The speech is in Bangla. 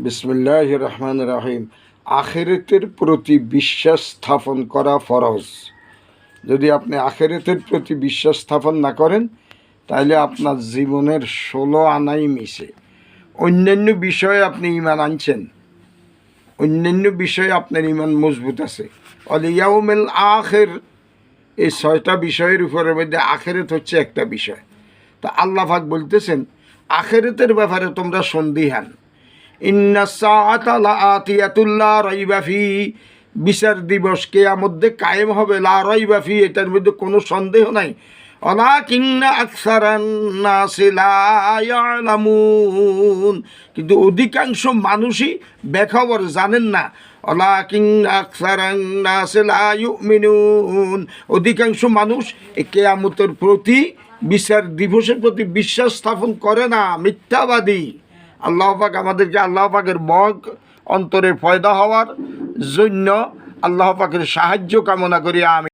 বিসমিল্লাহির রহমানির রহিম। আখিরাতের প্রতি বিশ্বাস স্থাপন করা ফরজ। যদি আপনি আখিরাতের প্রতি বিশ্বাস স্থাপন না করেন তাহলে আপনার জীবনের 16 আনাই মিশে। অন্যান্য বিষয়ে আপনি ঈমান আনছেন, অন্যান্য বিষয়ে আপনার ঈমান মজবুত আছে। অল ইয়াউমিল আখির, এই 6টা বিষয়ের উপরের মধ্যে আখিরাত হচ্ছে একটা বিষয়। তা আল্লাহ পাক বলতেছেন আখিরাতের ব্যাপারে তোমরা সন্দিহান। ইন্না সাআতা লাআতিয়াতুল লা রাইবা ফি, বিচার দিবস কিয়ামতে কায়েম হবে, লা রাইবা ফি, এটার মধ্যে কোনো সন্দেহ নাই। ওয়ালাকিন্না আকসারান নাসি লা ইয়ালামুন, কিন্তু অধিকাংশ মানুষই বেখবর, জানেন না। ওয়ালাকিন্না আকসারান নাসি লা ইউমিনুন, অধিকাংশ মানুষ এই কিয়ামতের প্রতি, বিচার দিবসের প্রতি বিশ্বাস স্থাপন করে না, মিথ্যাবাদী। আল্লাহ পাক আমাদেরকে আল্লাহ পাকের বগ অন্তরে পয়দা হওয়ার জন্য আল্লাহ পাকের সাহায্য কামনা করি। আমি